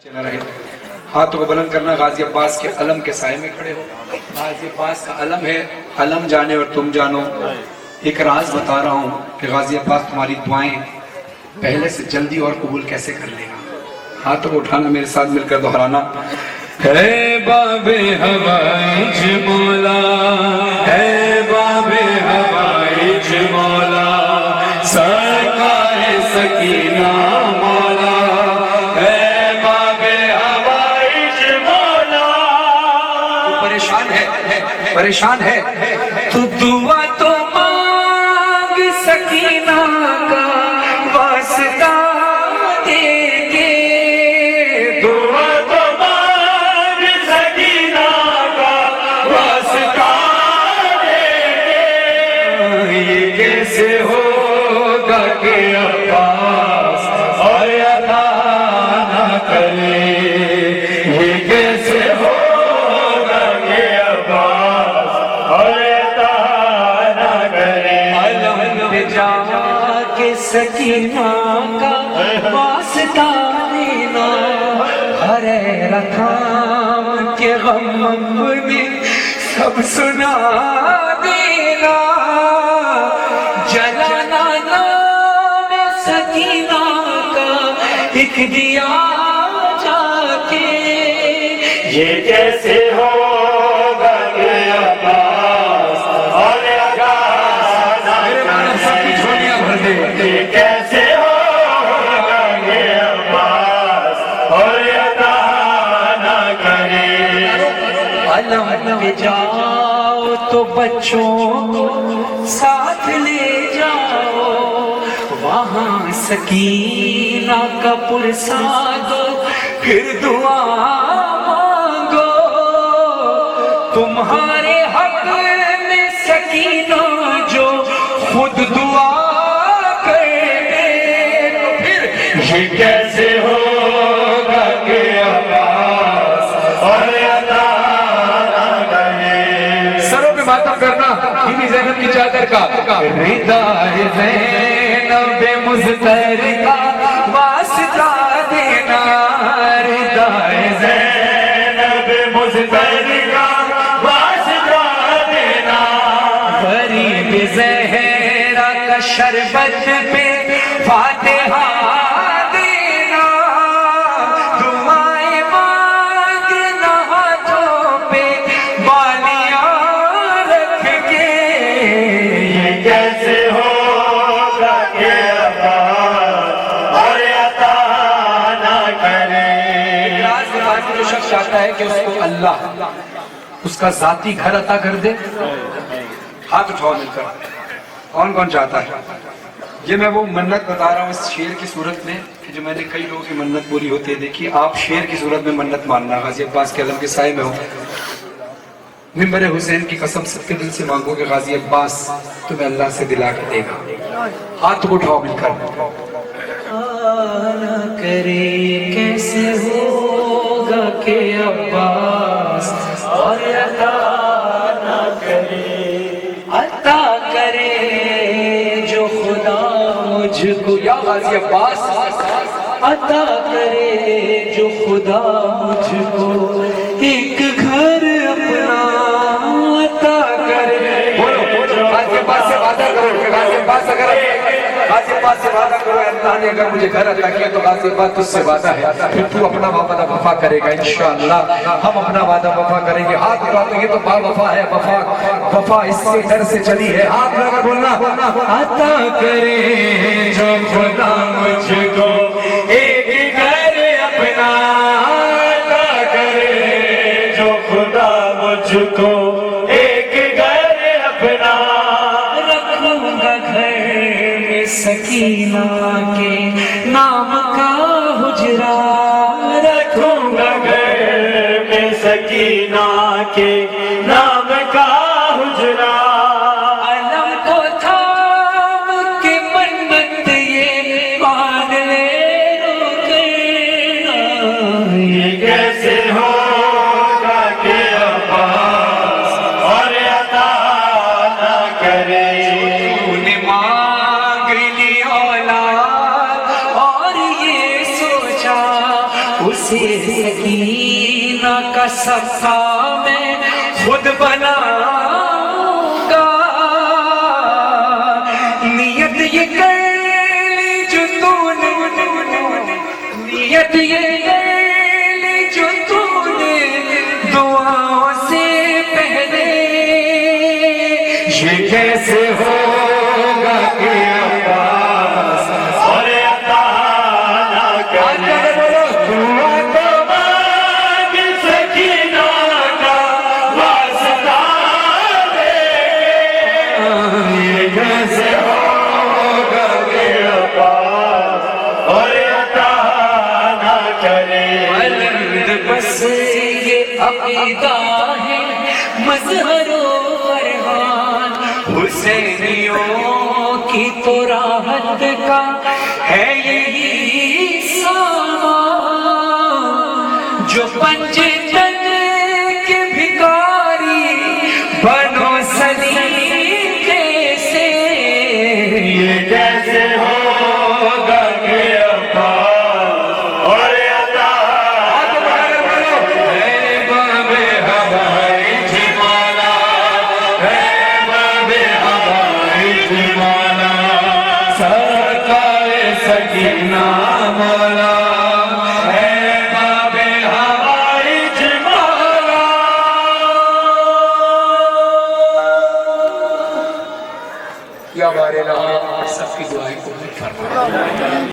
ہاتھوں کو بلند کرنا، غازی عباس کے علم کے سائے میں کھڑے ہو. غازی عباس کا علم ہے، علم جانے اور تم جانو. ایک راز بتا رہا ہوں کہ غازی عباس تمہاری دعائیں پہلے سے جلدی اور قبول کیسے کر لے گا. ہاتھوں کو اٹھانا، میرے ساتھ مل کر دہرانا. ہے باب ہوائج مولا، ہے باب ہوائج مولا، سرکار سکینہ مولا، ہے باب ہوائج مولا. پریشان ہے تو دعا تو مانگ، سکینہ کا واسطہ دے گے. دعا تو مانگ، سکینہ کا واسطہ دے گے. یہ کیسے ہوگا کہ عباس اور عطا نہ کرے. یہ کیسے ہوگا کہ عباس اور عطا نہ کرے. علم پہ جا کے سکینہ کا واسطہ دینا، ہر رتھام کے غم اپنے سب سنا دینا. جلانا نام سکینہ کا ایک دیا جا کے. یہ کیسے ہوگا کہ عباس اور عطا نہ کرے. یہ کیسے ہوگا کہ عباس اور عطا نہ کرے. علم پہ جاؤ تو بچوں کو ساتھ لے جاؤ، وہاں سکینہ کا پرسا دو، پھر دعا مانگو. تمہارے حق میں سکینہ جو خود دعا کرے. یہ کیسے ہوگا کہ عباس اور عطا نہ کرے. سروں پہ ماتم کرنا، بیوی زینب کی چادر کا. ردائے زینب مضطر کا واسطہ دینا، ردائے زینب مضطر کا واسطہ دینا. غریب زہرا کا شربت پہ فاتحہ دینا. دعائیں مانگنا ہاتھوں پہ بالیاں رکھ کے. یہ کیسے ہوگا کہ عباس اور عطا نہ کرے. جو شخص چاہتا ہے کہ اس کو اللہ اس کا ذاتی گھر عطا کر دے، ہاتھ اٹھاؤ مل کر. کون کون چاہتا ہے؟ یہ میں وہ منت بتا رہا ہوں اس شعر کی صورت میں کہ جو میں نے کئی لوگوں کی منت پوری ہوتی ہے. دیکھیے آپ شعر کی صورت میں منت ماننا، غازی عباس کے علم کے سائے میں ہو. منبر حسین کی قسم سب کے دل سے مانگو کہ غازی عباس تمہیں اللہ سے دلا کے دے گا. ہاتھ کو اٹھاؤ مل کر. نہ کرے کیسے ہوگا کہ عباس اور عطا نہ کرے. عطا کرے جو خدا مجھ کو، یا غازی عباس عطا کرے جو خدا مجھ کو ایک گھر اپنا عطا کرے. بولو غازی عباس سے وعدہ کرو کہ غازی عباس اگر غازی عباس سے وعدہ کرو اللہ نے اگر مجھے گھر عطا کیا تو غازی عباس تجھ سے وعدہ ہے پھر تو اپنا وعدہ وفا کرے گا انشاءاللہ. ہم اپنا وعدہ وفا کریں گے. ہاتھ اٹھا تو یہ تو با وفا ہے. وفا اس سے ڈر سے چلی ہے. ہاتھ لگا بولنا عطا کرے جو خدا مجھ کو ایک گھر اپنا، عطا کرے جو خدا مجھ کو ایک گھر اپنا. رکھوں گا گھر میں سکینہ کے نام کا حجرہ، رکھوں گا گھر میں سکینہ کے نام کا حجرہ. علم کو تھام کے منت یہ مان لے رکنا. یہ کیسے ہوگا کہ عباس اور عطا نہ کرے. تو نے مانگ لی اولاد اور یہ سوچا اسی سکینہ کا صفحہ میں خود بناؤں گا، نیت یہ کر لی جو تو نے، نیت یہ کر لی جو تو نے دعاؤں سے پہلے، یہ کیسے ہوگا کہ عباس اور عطا نہ کرے، دعا تو مانگ سکینہ کا واسطہ دے، یہ کیسے ہوگا کہ عباس اور عطا نہ کرے۔ بلند بس یہ عقیدہ ہے مظہر و فرحان، حسینیوں کی تو راحت کا ہے یہی سامان، جو پنجتن کے بھکاری بنو سلیقے سے، یہ کیسے ہوگا کہ عباس اور عطا ہے باب ہوائی جمالا، ہے باب ہوائی جمالا، سرکار سکینہ